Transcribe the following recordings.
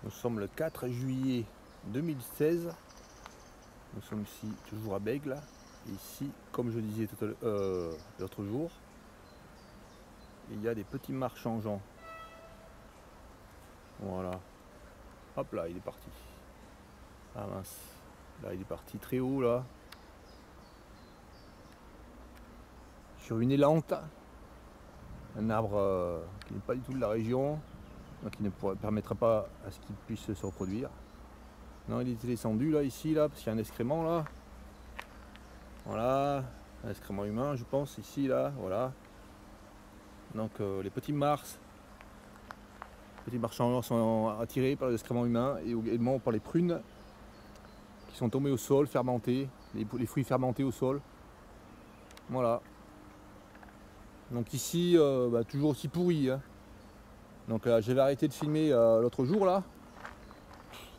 Nous sommes le 4 juillet 2016. Nous sommes ici toujours à Bègle. Et ici, comme je disais l'autre jour, il y a des petits marches changeants. Voilà. Hop là, il est parti. Ah mince. Là, il est parti très haut là. Sur une élante. Un arbre qui n'est pas du tout de la région. Donc qui ne permettra pas à ce qu'il puisse se reproduire. Non, il était descendu là, ici, là, parce qu'il y a un excrément là. Voilà, un excrément humain, je pense, ici, là, voilà. Donc les petits changeants sont attirés par les excréments humains et également par les prunes qui sont tombées au sol, fermentées, les fruits fermentés au sol. Voilà. Donc ici, toujours aussi pourri. Hein. Donc j'avais arrêté de filmer l'autre jour là,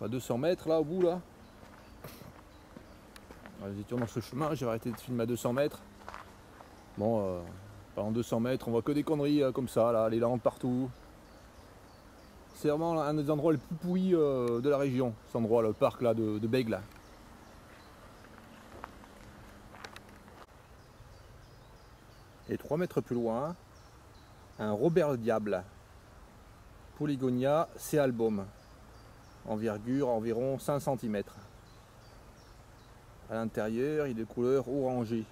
à 200 mètres là au bout là. Nous étions dans ce chemin, j'avais arrêté de filmer à 200 mètres. Bon, pendant 200 mètres, on voit que des conneries comme ça, là, les lampes partout. C'est vraiment un des endroits les plus pourris de la région, cet endroit, le parc là de Bègle. Et 3 mètres plus loin, un Robert le Diable, Polygonia C-album, envergure environ 5 cm. À l'intérieur, il est de couleur orangée.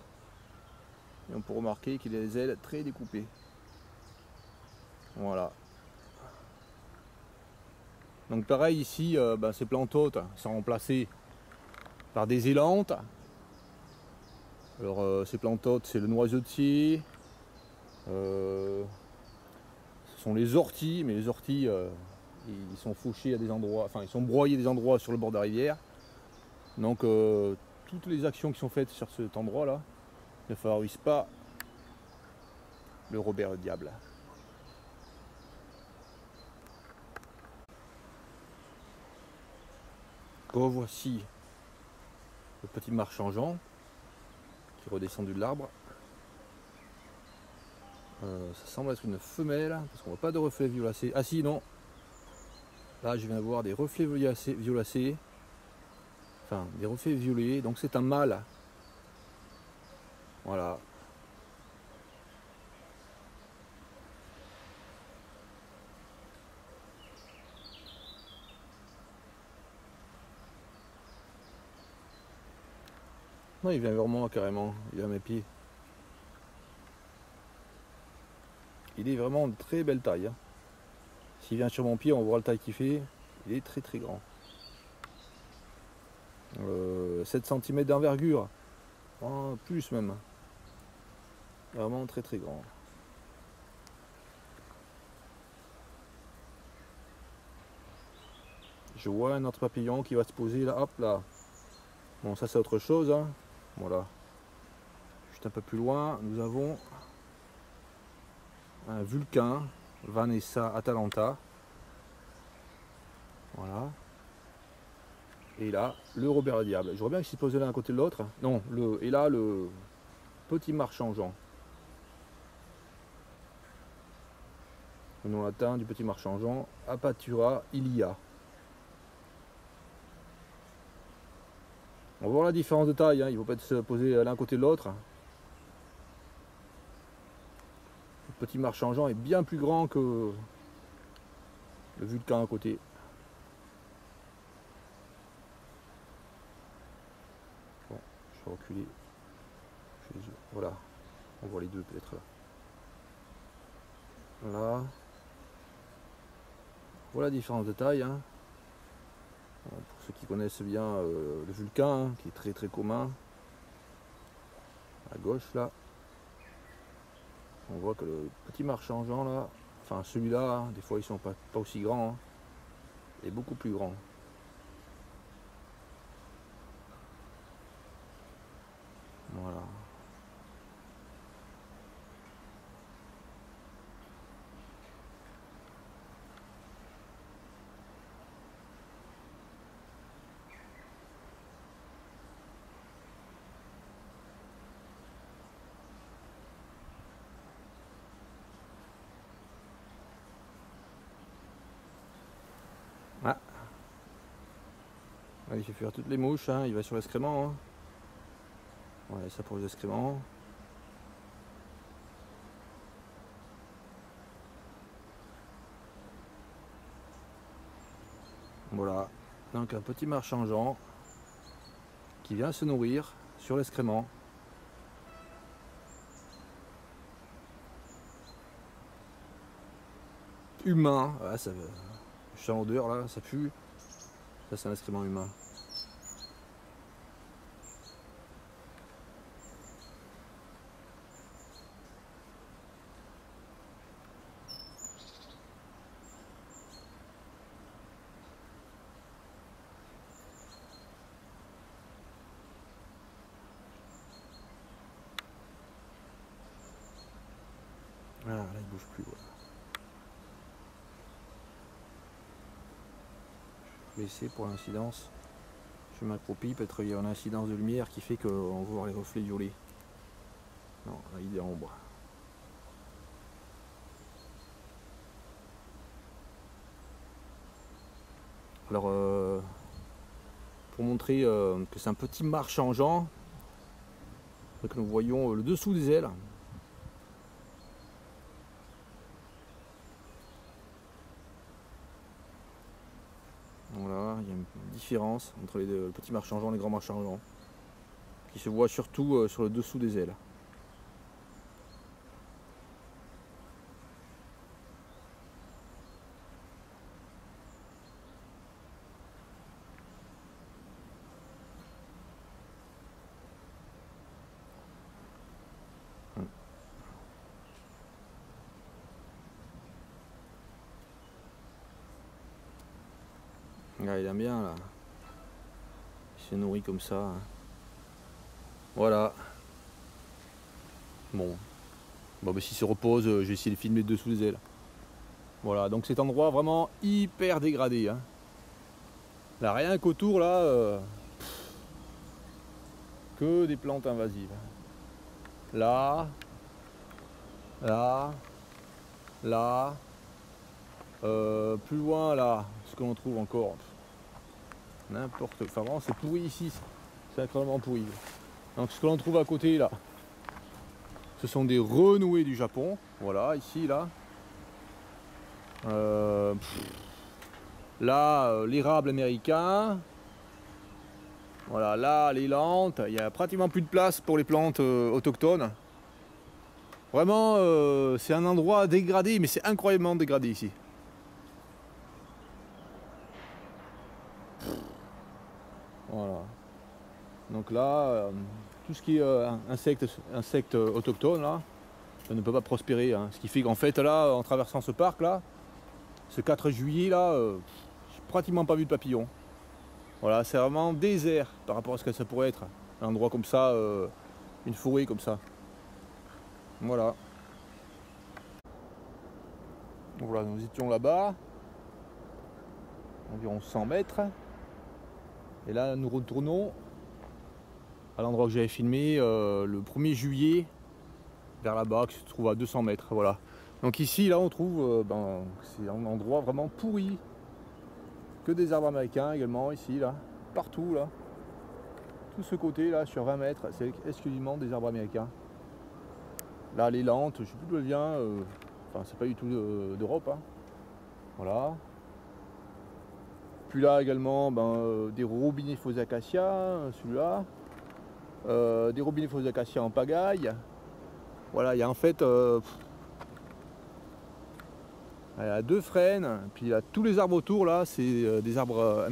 Et on peut remarquer qu'il a les ailes très découpées. Voilà. Donc pareil ici, ces plantes hôtes sont remplacées par des élantes. Alors ces plantes hôtes, c'est le noisetier, ce sont les orties, mais les orties ils sont fauchés à des endroits, enfin ils sont broyés à des endroits sur le bord de la rivière. Donc toutes les actions qui sont faites sur cet endroit là ne favorisent pas le Robert le Diable. Revoici le petit marchangeant qui est redescendu de l'arbre. Ça semble être une femelle parce qu'on voit pas de reflets violacés. Ah si, non, là je viens de voir des reflets violacés, enfin des reflets violets, donc c'est un mâle. Voilà. Non, il vient vers moi carrément, il est à mes pieds. Il est vraiment de très belle taille. Hein. S'il vient sur mon pied, on voit la taille qu'il fait. Il est très très grand. 7 cm d'envergure. Oh, plus même. Vraiment très très grand. Je vois un autre papillon qui va se poser là. Hop là. Bon, ça c'est autre chose. Hein. Voilà. Juste un peu plus loin, nous avons un Vulcain, Vanessa Atalanta. Voilà. Et là, le Robert le Diable. Je vois bien qu'il s'est posé l'un à côté de l'autre. Non, et là, le petit marchangeant. Le nom latin du petit marchangeant, Apatura ilia. On va voir la différence de taille, hein. Il ne faut pas se poser l'un à côté de l'autre. Le petit marchangeant est bien plus grand que le Vulcain à côté. Bon, je vais reculer. Voilà, on voit les deux peut-être là. Voilà. Voilà la différence de taille. Hein. Pour ceux qui connaissent bien le Vulcain, hein, qui est très très commun. À gauche là. On voit que le petit marchangeant là, enfin celui-là, hein, des fois ils sont pas aussi grands, hein, est beaucoup plus grand. Voilà. Ah. Là, il fait fuir toutes les mouches, hein. Il va sur l'excrément. Hein. Ouais, ça pour les excréments. Voilà, donc un petit marchand-jean qui vient se nourrir sur l'excrément. Humain, ah, ça, je sens l'odeur là, ça pue. Ça c'est un excrément humain. Ah, là il bouge plus. Voilà. Je vais essayer pour l'incidence. Je m'accroupis, peut-être il y a une incidence de lumière qui fait qu'on voit les reflets violets. Non, là il est en ombre. Alors, pour montrer que c'est un petit marchand-jean, que nous voyons le dessous des ailes. Voilà, il y a une différence entre les deux, petits marchand-jean et les grands marchand-jean, qui se voit surtout sur le dessous des ailes. Là, il aime bien là. Il se nourrit comme ça. Hein. Voilà. Bon. Bon bah, s'il se repose, je vais essayer de filmer dessous des ailes. Voilà, donc cet endroit vraiment hyper dégradé. Hein. Là, rien qu'autour là, que des plantes invasives. Là, là, là, plus loin là, ce que l'on trouve encore. N'importe quoi. Enfin, vraiment, c'est pourri ici. C'est incroyablement pourri. Donc, ce que l'on trouve à côté là, ce sont des renouées du Japon. Voilà, ici, là. Là, l'érable américain. Voilà, là, les lentes. Il n'y a pratiquement plus de place pour les plantes autochtones. Vraiment, c'est un endroit dégradé, mais c'est incroyablement dégradé ici. Voilà. Donc là, tout ce qui est insectes autochtones là, ça ne peut pas prospérer. Hein. Ce qui fait qu'en fait là, en traversant ce parc là, ce 4 juillet là, j'ai pratiquement pas vu de papillons. Voilà, c'est vraiment désert par rapport à ce que ça pourrait être. Un endroit comme ça, une forêt comme ça. Voilà. Voilà, nous étions là-bas, environ 100 mètres. Et là, nous retournons à l'endroit que j'avais filmé le 1er juillet, vers là-bas, qui se trouve à 200 mètres. Voilà. Donc ici, là, on trouve, c'est un endroit vraiment pourri. Que des arbres américains également, ici, là, partout, là. Tout ce côté, là, sur 20 mètres, c'est exclusivement des arbres américains. Là, les lentes, je ne sais plus d'où elles viennent. Enfin, c'est pas du tout d'Europe. Hein. Voilà. Puis là également, des robinets faux acacias, celui-là. Des robinets faux acacias en pagaille. Voilà, il y a en fait il y a 2 frênes, puis là, tous les arbres autour là, c'est des arbres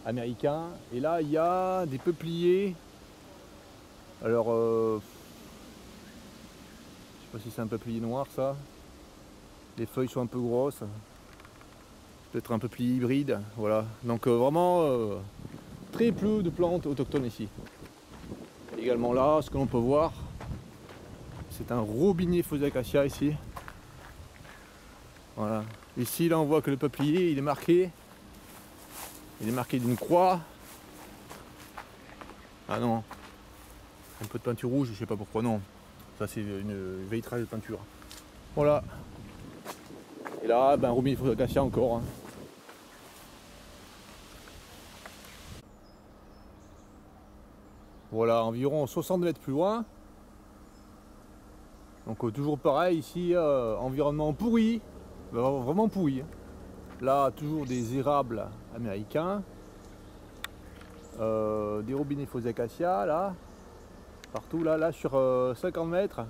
américains. Et là, il y a des peupliers. Alors, je sais pas si c'est un peuplier noir ça. Les feuilles sont un peu grosses. Peut-être un peuplier hybride. Voilà. Donc vraiment très peu de plantes autochtones ici. Également là, ce que l'on peut voir, c'est un robinet faux acacia ici. Voilà. Ici, là, on voit que le peuplier, il est marqué. Il est marqué d'une croix. Ah non. Un peu de peinture rouge, je sais pas pourquoi, non. Ça, c'est une vitrage de peinture. Voilà. Et là, robinet faux acacia encore. Hein. Voilà, environ 60 mètres plus loin. Donc toujours pareil ici, environnement pourri, vraiment pourri. Là, toujours des érables américains, des robinets faux acacias, là, partout, là sur 50 mètres.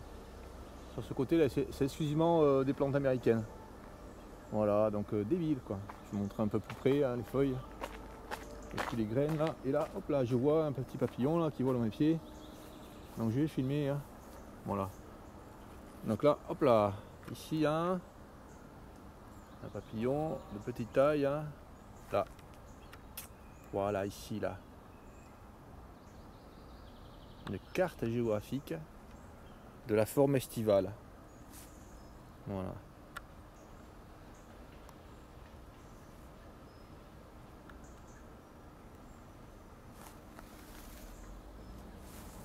Sur ce côté là, c'est exclusivement des plantes américaines. Voilà, donc des villes quoi. Je vous montre un peu plus près hein, les feuilles. Et puis les graines là. Et là, hop là, je vois un petit papillon là qui vole dans mes pieds. Donc je vais filmer. Hein. Voilà. Donc là, hop là, ici hein, un papillon de petite taille. Hein. Là. Voilà, ici là. Une carte géographique de la forme estivale. Voilà.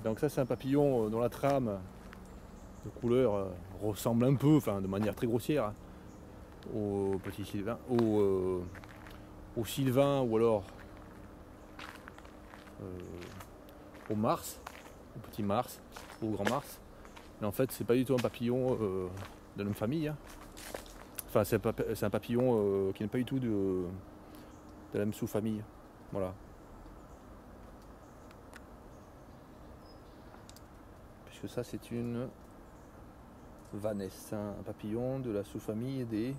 Donc ça c'est un papillon dont la trame de couleur ressemble un peu, enfin de manière très grossière, au petit sylvain, au sylvain ou alors au mars, au petit mars, au grand mars. Mais en fait c'est pas du tout un papillon de la même famille. Hein. Enfin c'est un papillon qui n'est pas du tout de la même sous-famille. Voilà. Puisque ça c'est une Vanesse, un papillon de la sous-famille des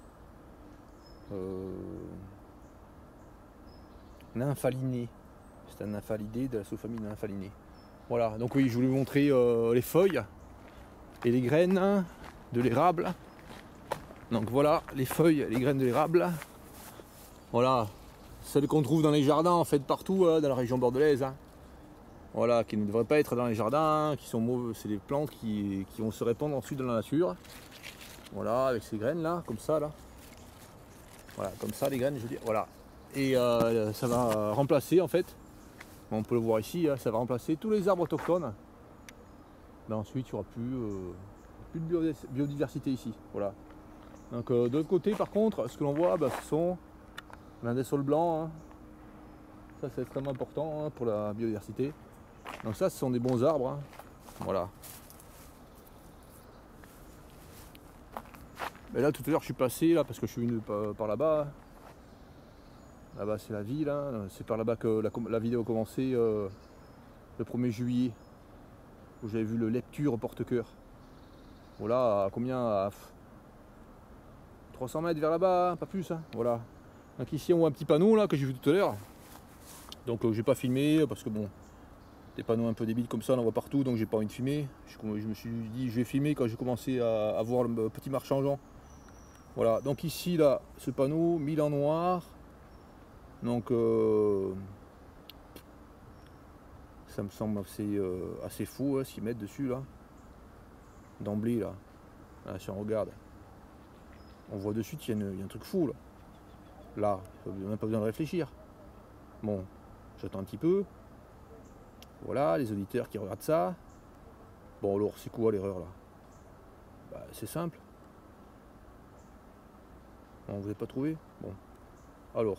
nymphalinés. C'est un nymphalidé de la sous-famille nymphalinés. Voilà, donc oui, je voulais vous montrer les feuilles et les graines de l'érable. Donc voilà, les feuilles et les graines de l'érable. Voilà, celles qu'on trouve dans les jardins en fait partout dans la région bordelaise. Hein. Voilà, qui ne devraient pas être dans les jardins, qui sont mauvais, c'est des plantes qui vont se répandre ensuite dans la nature. Voilà, avec ces graines là, comme ça là. Voilà, comme ça les graines, je veux dire, voilà. Et ça va remplacer en fait, on peut le voir ici, hein, ça va remplacer tous les arbres autochtones. Ben ensuite il n'y aura plus de biodiversité ici. Voilà. Donc de l'autre côté par contre, ce que l'on voit, ben, ce sont des sols blancs. Hein. Ça c'est extrêmement important hein, pour la biodiversité. Donc ça ce sont des bons arbres. Hein. Voilà. Mais là tout à l'heure je suis passé là parce que je suis venu par là-bas. Là-bas c'est la ville, hein. C'est par là-bas que la vidéo a commencé le 1er juillet. Où j'avais vu le lecture porte-cœur. Voilà, à combien à 300 mètres vers là-bas, pas plus. Hein. Voilà. Donc ici on voit un petit panneau là que j'ai vu tout à l'heure. Donc j'ai pas filmé parce que bon, des panneaux un peu débiles comme ça on en voit partout donc j'ai pas envie de filmer. Je me suis dit je vais filmer quand j'ai commencé à voir le petit marché en Jean. Voilà, donc ici là, ce panneau mis en noir. Donc ça me semble assez fou hein, ce qu'ils mettent dessus là. D'emblée là. Là, si on regarde. On voit de suite qu'il y a un truc fou là. Là, même pas besoin de réfléchir. Bon, j'attends un petit peu. Voilà, les auditeurs qui regardent ça. Bon alors, c'est quoi l'erreur là? Bah, c'est simple. Bon, vous n'avez pas trouvé? Bon. Alors.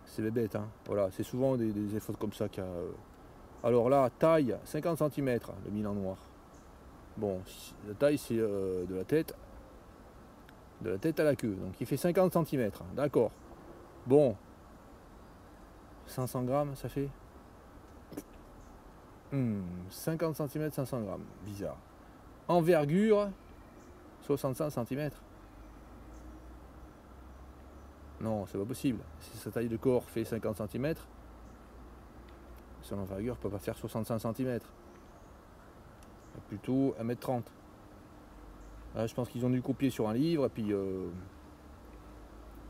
C'est bête, hein. Voilà, c'est souvent des efforts comme ça qu'il y a. Alors là, taille 50 cm, le mille en noir. Bon, la taille c'est de la tête à la queue. Donc il fait 50 cm, d'accord. Bon, 500 grammes ça fait 50 cm, 500 grammes, bizarre. Envergure, 65 cm. Non, c'est pas possible. Si sa taille de corps fait 50 cm, son envergure ne peut pas faire 65 cm. Plutôt 1m30. Là, je pense qu'ils ont dû copier sur un livre et puis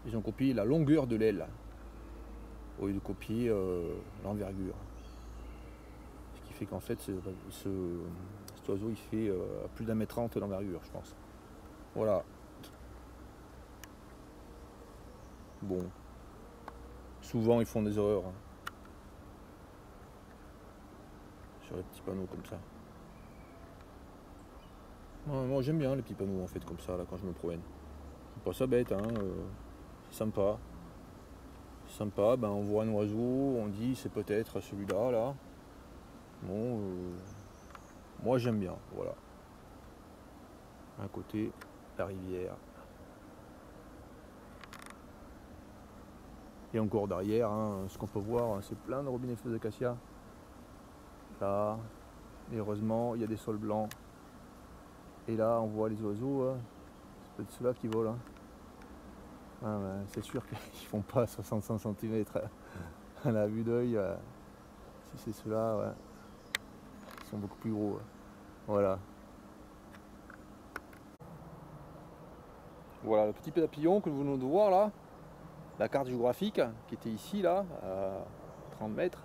ils ont copié la longueur de l'aile au lieu de copier l'envergure. Ce qui fait qu'en fait cet oiseau il fait plus d'1m30 d'envergure je pense. Voilà. Bon. Souvent ils font des erreurs hein, sur les petits panneaux comme ça. Moi j'aime bien les petits panneaux en fait comme ça là quand je me promène. C'est pas ça bête hein, c'est sympa. C'est sympa, ben on voit un oiseau, on dit c'est peut-être celui-là là. Bon, moi j'aime bien, voilà. À côté, la rivière. Et encore derrière, hein, ce qu'on peut voir, c'est plein de robinets feux d'acacia. Là, et heureusement, il y a des sols blancs. Et là, on voit les oiseaux. Hein. C'est peut-être ceux-là qui volent. Hein. Ah, ben, c'est sûr qu'ils font pas 65 cm à la vue d'œil. Si c'est ceux-là, ouais. Ils sont beaucoup plus gros. Ouais. Voilà. Voilà le petit papillon que vous venez de voir là. La carte géographique qui était ici, là, à 30 mètres.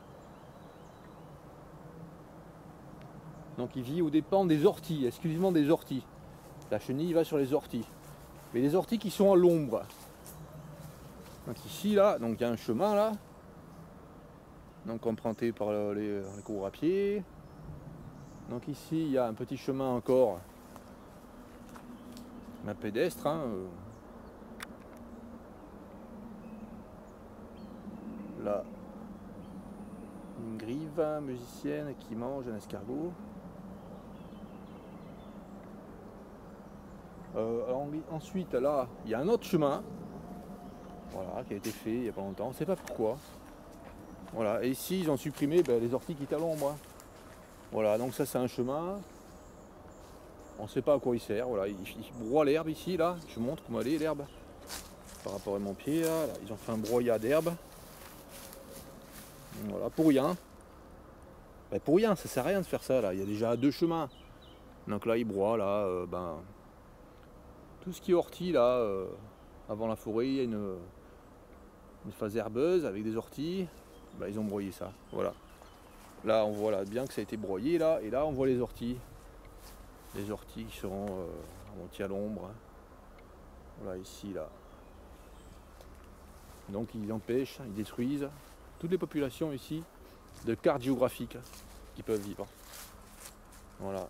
Donc il vit aux dépens des orties, exclusivement des orties. La chenille va sur les orties. Mais les orties qui sont à l'ombre. Donc ici, là, donc il y a un chemin là. Donc emprunté par les coureurs à pied. Donc ici, il y a un petit chemin encore. Un pédestre. Hein, Là, une grive musicienne qui mange un escargot. Ensuite, là, il y a un autre chemin, voilà, qui a été fait il n'y a pas longtemps, on ne sait pas pourquoi. Voilà, et ici, ils ont supprimé les orties qui étaient à l'ombre. Voilà, donc ça, c'est un chemin. On ne sait pas à quoi il sert. Voilà, ils broient l'herbe ici, là. Je vous montre comment elle est, l'herbe. Par rapport à mon pied, là, ils ont fait un broyat d'herbe. Voilà, pour rien. Pour rien, ça sert à rien de faire ça, là. Il y a déjà 2 chemins. Donc là, ils broient, là, tout ce qui est ortie, là, avant la forêt, il y a une phase herbeuse avec des orties. Ils ont broyé ça, voilà. Là, on voit là, bien que ça a été broyé, là. Et là, on voit les orties. Les orties qui seront montés à l'ombre. Voilà, ici, là. Donc, ils empêchent, ils détruisent toutes les populations ici de cartes géographiques qui peuvent vivre. Voilà.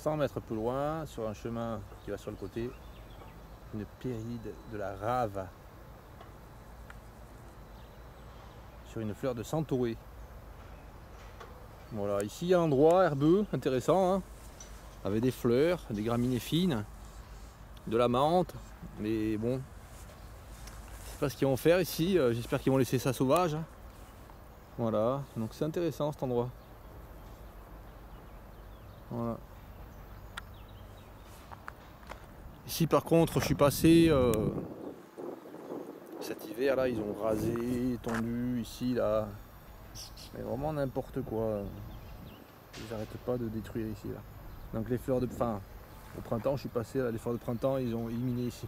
« 100 mètres plus loin, sur un chemin qui va sur le côté, une péride de la rave sur une fleur de centaurée. » Voilà, ici il y a un endroit herbeux, intéressant, hein, avec des fleurs, des graminées fines, de la menthe, mais bon, je sais pas ce qu'ils vont faire ici, j'espère qu'ils vont laisser ça sauvage. Voilà, donc c'est intéressant cet endroit. Voilà. Ici par contre je suis passé cet hiver là, ils ont rasé, tondu ici là, mais vraiment n'importe quoi. Ils n'arrêtent pas de détruire ici là. Donc les fleurs de au printemps je suis passé là, les fleurs de printemps ils ont éliminé ici.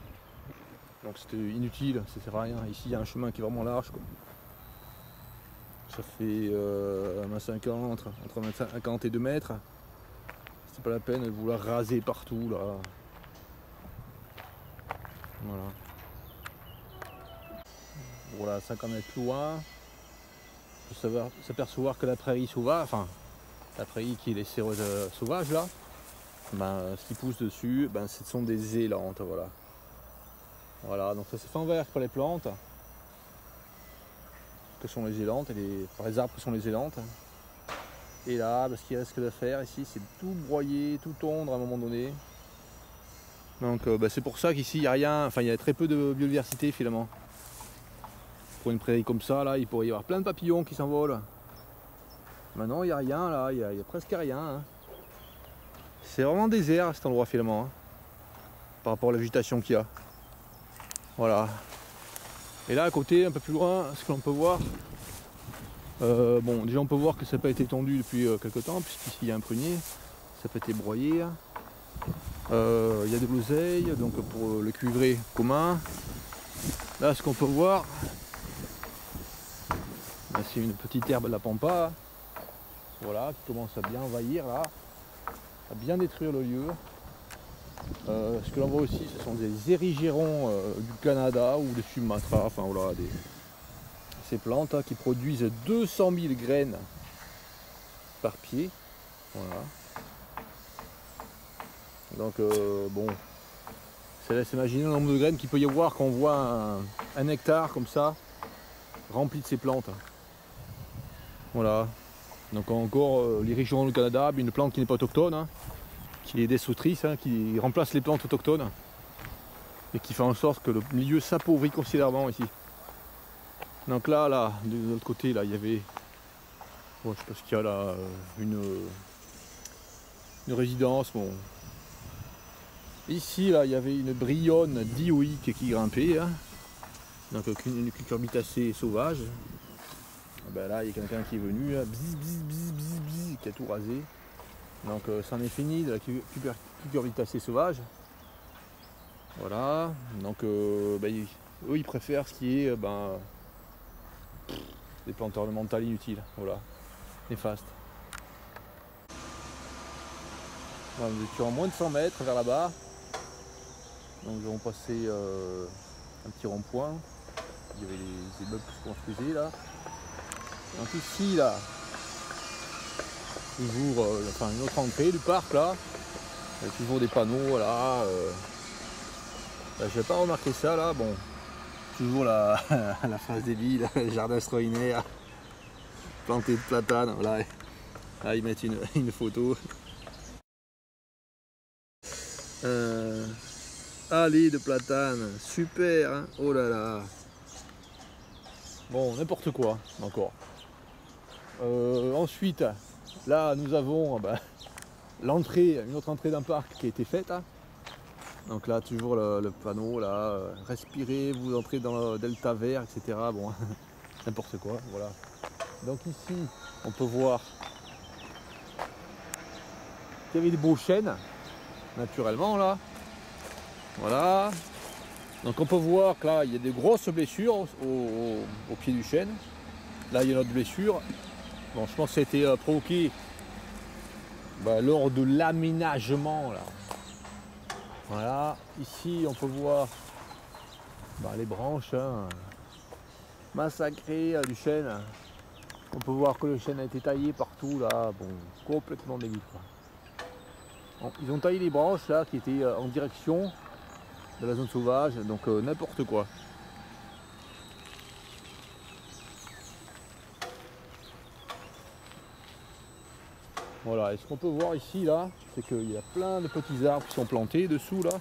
Donc c'était inutile, ça sert à rien. Ici il y a un chemin qui est vraiment large quoi. Ça fait 1,50 m, entre 1,50 m et 2 mètres. C'est pas la peine de vouloir raser partout là. Voilà. Voilà, 50 mètres plus loin, on peut s'apercevoir que la prairie sauvage, la prairie qui est laissée sauvage là, ce qui pousse dessus, ce sont des élantes, voilà. Voilà, donc ça c'est fin vert pour les plantes, que sont les élantes, et les arbres que sont les élantes. Et là, ce qu'il reste que de faire ici, c'est tout broyer, tout tondre à un moment donné. Donc c'est pour ça qu'ici il n'y a rien, il y a très peu de biodiversité finalement. Pour une prairie comme ça, là, il pourrait y avoir plein de papillons qui s'envolent. Maintenant, il n'y a rien là, il y a presque rien. Hein. C'est vraiment désert cet endroit finalement, hein, par rapport à la végétation qu'il y a. Voilà. Et là à côté, un peu plus loin, ce que l'on peut voir, déjà on peut voir que ça n'a pas été tondu depuis quelques temps, puisqu'ici il y a un prunier, ça n'a pas été broyé. Il y a des groseilles, donc pour le cuivré commun. Là ce qu'on peut voir, c'est une petite herbe de la pampa, voilà, qui commence à bien envahir là, à bien détruire le lieu. Ce que l'on voit aussi, ce sont des érigérons du Canada ou de Sumatra, voilà, ces plantes qui produisent 200 000 graines par pied. Voilà. Donc ça laisse imaginer le nombre de graines qu'il peut y avoir quand on voit un hectare comme ça, rempli de ces plantes. Voilà. Donc encore les régions du Canada, une plante qui n'est pas autochtone, hein, qui est destructrice, hein, qui remplace les plantes autochtones et qui fait en sorte que le milieu s'appauvrit considérablement ici. Donc là, de l'autre côté, là, il y avait, bon, je sais pas ce qu'il y a là, une résidence. Bon. Ici, là, il y avait une brionne dioïque qui grimpait, hein. Donc une cucurbitacée sauvage. Ben là, il y a quelqu'un qui est venu, là, bzz, bzz, bzz, bzz, bzz, qui a tout rasé. Donc c'en est fini de la cucurbitacée sauvage. Voilà. Donc eux, ils préfèrent ce qui est des plantes ornementales inutiles. Voilà. Néfastes. Voilà, nous étions à moins de 100 mètres vers là-bas. Donc nous avons passé un petit rond-point. Il y avait les immeubles qui se construisaient là. Donc ici là, toujours une autre entrée du parc là. Il y a toujours des panneaux, voilà. Je n'avais pas remarqué ça là, bon. Toujours la phase débile, jardin extraordinaire, planté de platanes, voilà. Là ils mettent une photo. Allée de platane, super, hein, oh là là. Bon, n'importe quoi encore. Ensuite, là nous avons l'entrée, une autre entrée d'un parc qui a été faite. Hein. Donc là toujours le panneau là, respirez, vous entrez dans le delta vert, etc. Bon, n'importe quoi, voilà. Donc ici, on peut voir qu'il y avait des beaux chênes, naturellement là. Voilà. Donc on peut voir que là, il y a des grosses blessures au pied du chêne. Là, il y a une autre blessure. Bon, je pense que ça a été provoqué lors de l'aménagement là. Voilà, ici on peut voir les branches massacrées du chêne. On peut voir que le chêne a été taillé partout là, bon, complètement débile quoi. Bon, ils ont taillé les branches là qui étaient en direction de la zone sauvage, donc n'importe quoi. Voilà, et ce qu'on peut voir ici là, c'est qu'il y a plein de petits arbres qui sont plantés dessous là.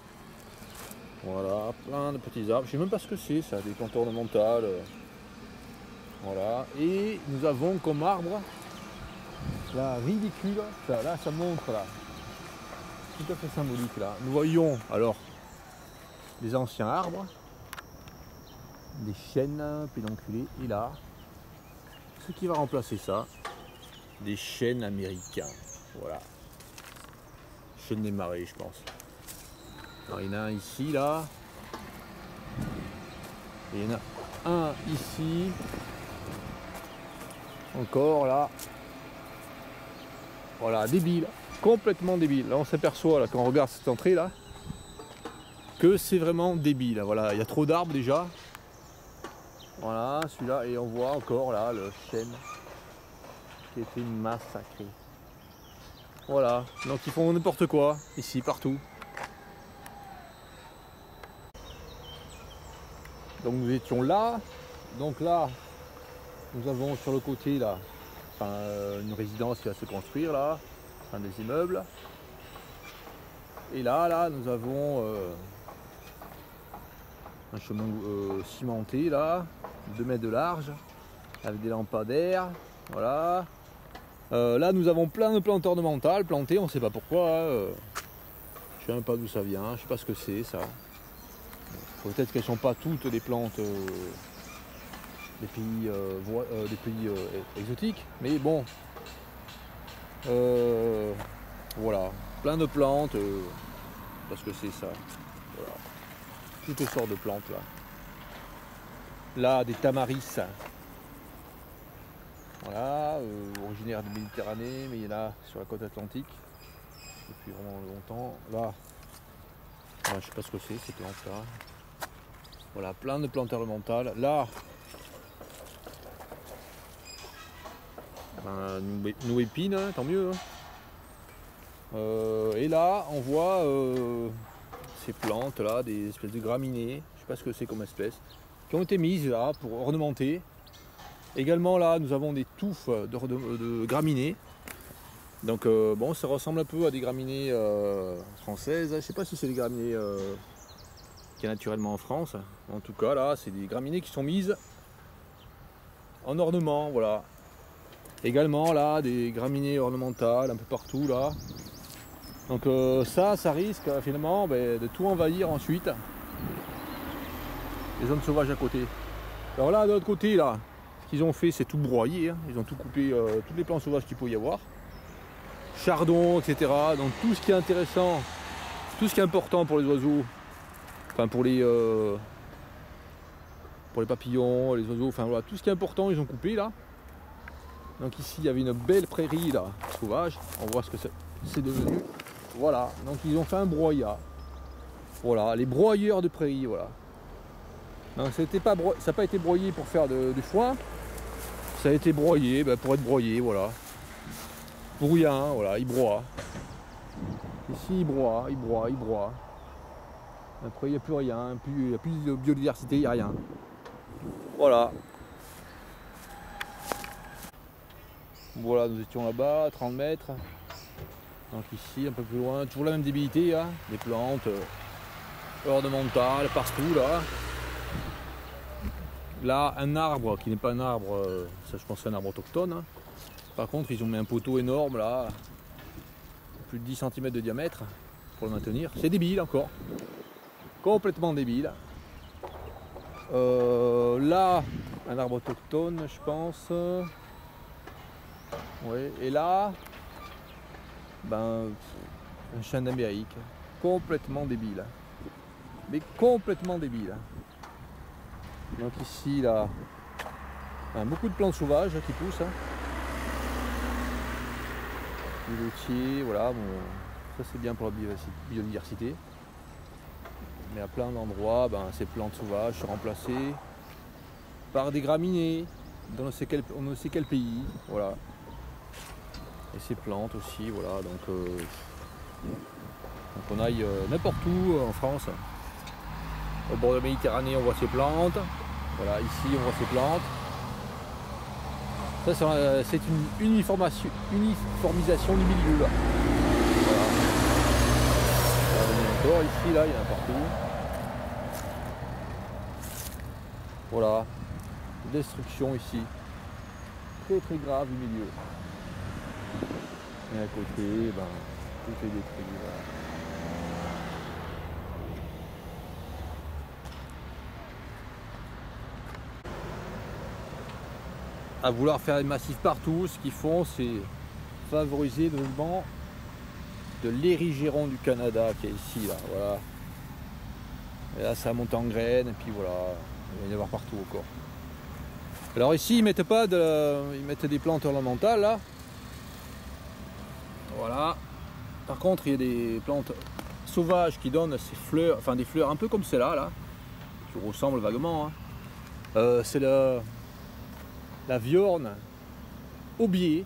Voilà, plein de petits arbres. Je sais même pas ce que c'est ça, des plantes ornementales. Voilà. Et nous avons comme arbre la ridicule. Là, ça montre là. Tout à fait symbolique là. Nous voyons alors les anciens arbres, des chênes pédonculés. Et là, ce qui va remplacer ça, des chênes américains. Voilà. Chênes des marais, je pense. Alors, il y en a un ici, là. Et il y en a un ici. Encore, là. Voilà, débile. Complètement débile. Là, on s'aperçoit, là, quand on regarde cette entrée, là, que c'est vraiment débile. Voilà, il y a trop d'arbres, déjà. Voilà, celui-là. Et on voit encore, là, le chêne qui a été massacré. Voilà. Donc, ils font n'importe quoi, ici, partout. Donc nous étions là, donc là nous avons sur le côté là, une résidence qui va se construire là, des immeubles. Et là nous avons un chemin cimenté là, 2 mètres de large, avec des lampadaires, voilà. Là nous avons plein de plantes ornementales plantées, on ne sait pas pourquoi, je ne sais même pas d'où ça vient, je ne sais pas ce que c'est ça. Peut-être qu'elles ne sont pas toutes des plantes des pays exotiques, mais bon, voilà, plein de plantes, parce que c'est ça, voilà. Toutes sortes de plantes là. Là, des tamaris, voilà, originaires de Méditerranée, mais il y en a sur la côte atlantique depuis vraiment longtemps. Là, je ne sais pas ce que c'est ces plantes là. Voilà, plein de plantes ornementales. Là, nous épines, hein, tant mieux. Hein. Et là, on voit ces plantes là, des espèces de graminées. Je ne sais pas ce que c'est comme espèce. qui ont été mises là pour ornementer. Également là nous avons des touffes de graminées. Donc bon, ça ressemble un peu à des graminées françaises. Je ne sais pas si c'est des graminées qu'il y a naturellement en France. En tout cas là c'est des graminées qui sont mises en ornement, voilà. Également là des graminées ornementales un peu partout là. Donc ça risque finalement de tout envahir ensuite. Les zones sauvages à côté. Alors là de l'autre côté là, ce qu'ils ont fait c'est tout broyer, hein. Ils ont tout coupé, toutes les plantes sauvages qu'il peut y avoir. Chardon, etc. Donc tout ce qui est intéressant, tout ce qui est important pour les oiseaux, enfin pour les papillons, les oiseaux, enfin voilà, tout ce qui est important ils ont coupé là. Donc ici il y avait une belle prairie là, sauvage, on voit ce que c'est devenu. Voilà, donc ils ont fait un broyat. Voilà, les broyeurs de prairie, voilà. Donc ça n'a pas été broyé pour faire du foin, ça a été broyé pour être broyé, voilà. Pour rien, voilà, il broie. Ici il broie. Après il n'y a plus rien, il n'y a plus de biodiversité, il n'y a rien. Voilà. Voilà, nous étions là-bas, 30 mètres. Donc ici, un peu plus loin, toujours la même débilité, hein, des plantes ornementales partout là. Là, un arbre qui n'est pas un arbre, ça je pense c'est un arbre autochtone. Hein. Par contre, ils ont mis un poteau énorme là, plus de 10 cm de diamètre pour le maintenir. C'est débile encore, complètement débile. Là, un arbre autochtone, je pense. Ouais. Et là, un chien d'Amérique, complètement débile. Mais complètement débile. Donc ici, là, beaucoup de plantes sauvages qui poussent. Hein. Du lautier, voilà, bon, ça c'est bien pour la biodiversité. Mais à plein d'endroits, ces plantes sauvages sont remplacées par des graminées dans on ne sait quel pays, voilà. Et ces plantes aussi, voilà, donc on aille n'importe où en France. Au bord de la Méditerranée, on voit ces plantes. Voilà, ici on voit ces plantes. Ça c'est une uniformisation du milieu là. Voilà. Encore ici, là, il y en a partout. Voilà. Destruction ici. Très très grave du milieu. Et à côté, tout est détruit. Voilà. À vouloir faire des massifs partout, ce qu'ils font, c'est favoriser le développement de l'érigéron du Canada qui est ici, là, voilà. Et là, ça monte en graines, et puis voilà, il va y en avoir partout encore. Alors ici, ils mettent des plantes ornementales, là. Voilà. Par contre, il y a des plantes sauvages qui donnent ces fleurs, enfin des fleurs un peu comme celle-là, là, qui ressemblent vaguement. Hein. C'est la viorne aubier.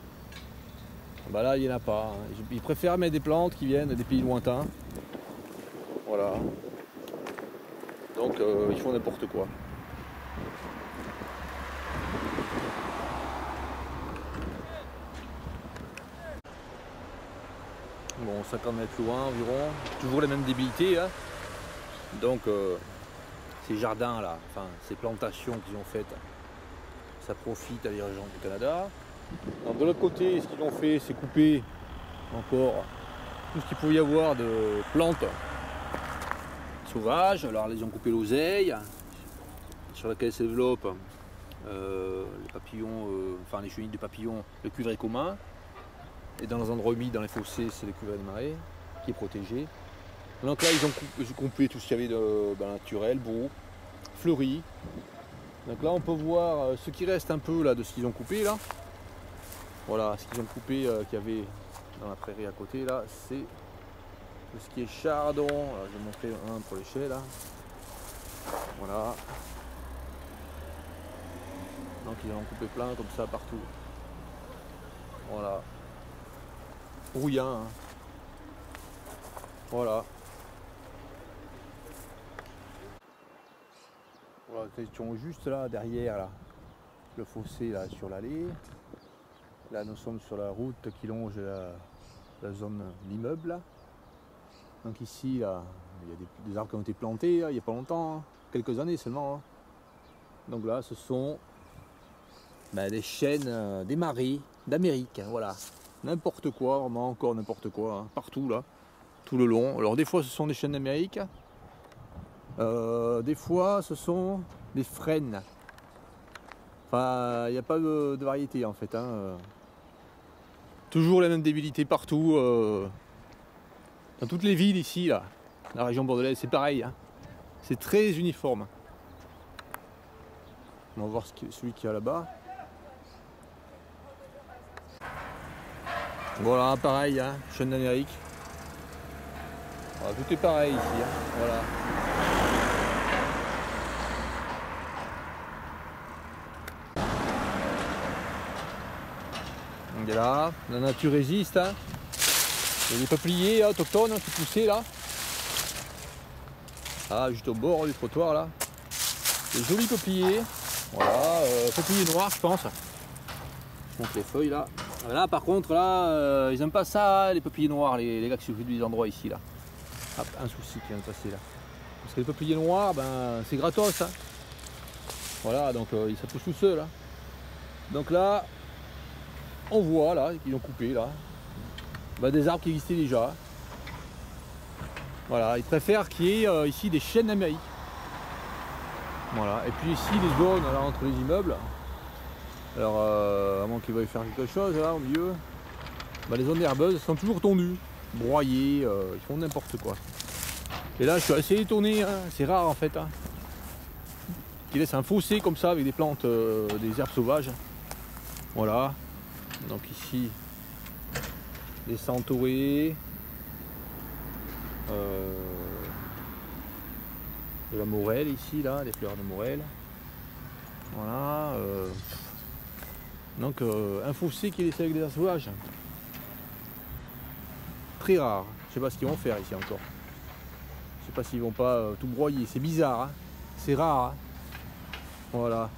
Là, il n'y en a pas. Hein. Ils préfèrent mettre des plantes qui viennent des pays lointains. Voilà. Donc, ils font n'importe quoi. Bon, 50 mètres loin environ. Toujours la même débilité. Hein. Donc, ces jardins là, enfin, ces plantations qu'ils ont faites, ça profite à l'irrigation du Canada. Donc, de l'autre côté, ce qu'ils ont fait, c'est couper encore tout ce qu'il pouvait y avoir de plantes sauvages. Alors, ils ont coupé l'oseille, sur laquelle se développent les papillons, enfin les chenilles de papillons, le cuivré commun. Et dans les endroits humides, dans les fossés, c'est le cuivré de marée qui est protégé. Donc là, ils ont coupé tout ce qu'il y avait de naturel, beau, fleuri. Donc là, on peut voir ce qui reste un peu là de ce qu'ils ont coupé là. Voilà, ce qu'ils ont coupé qu'il y avait dans la prairie à côté là, c'est tout ce qui est chardon. Alors, je vais montrer un pour l'échelle là. Voilà. Donc ils en ont coupé plein comme ça partout. Voilà. Brouillant. Hein. Voilà. Voilà, question juste là, derrière, là, le fossé là, sur l'allée. Là, nous sommes sur la route qui longe la zone d'immeuble. Là. Donc ici, là, il y a des arbres qui ont été plantés là, il n'y a pas longtemps, hein, quelques années seulement. Hein. Donc là, ce sont des chênes, des marais d'Amérique. Hein, voilà, n'importe quoi, vraiment encore n'importe quoi, hein, partout là, tout le long. Alors des fois, ce sont des chênes d'Amérique. Des fois, ce sont des frênes. Enfin, il n'y a pas de variété en fait. Hein. Toujours la même débilité partout. Dans toutes les villes ici, là, la région bordelaise, c'est pareil. Hein. C'est très uniforme. On va voir celui qu'il y a là-bas. Voilà, pareil, hein, chêne d'Amérique. Voilà, tout est pareil ici. Hein. Voilà. Donc là, la nature résiste. Hein. Il y a des peupliers là, autochtones qui poussaient là. Ah, juste au bord du trottoir là. Des jolis peupliers. Voilà, peupliers noirs je pense. Je montre les feuilles là. Là par contre là, ils aiment pas ça, les peupliers noirs, les gars qui s'occupent des endroits ici là. Hop, un souci qui vient de passer là. Parce que les peupliers noirs, c'est gratos. Hein. Voilà, donc ça pousse tout seul. Hein. Donc là, on voit là qu'ils ont coupé là. Des arbres qui existaient déjà. Voilà, ils préfèrent qu'il y ait ici des chênes d'Amérique. Voilà, et puis ici les zones là, entre les immeubles. Alors, à moins qu'ils veuillent faire quelque chose là au milieu, les zones herbeuses sont toujours tondues, broyées, ils font n'importe quoi. Et là, je suis assez étonné, hein, c'est rare en fait, hein, qu'ils laissent un fossé comme ça avec des plantes, des herbes sauvages. Voilà, donc ici. Des centaurées, de la morelle ici, là, des fleurs de morelle. Voilà. Donc un fossé qui est laissé avec des herbes sauvages. Très rare. Je sais pas ce qu'ils vont faire ici encore. Je sais pas s'ils vont pas tout broyer. C'est bizarre. Hein. C'est rare. Hein. Voilà.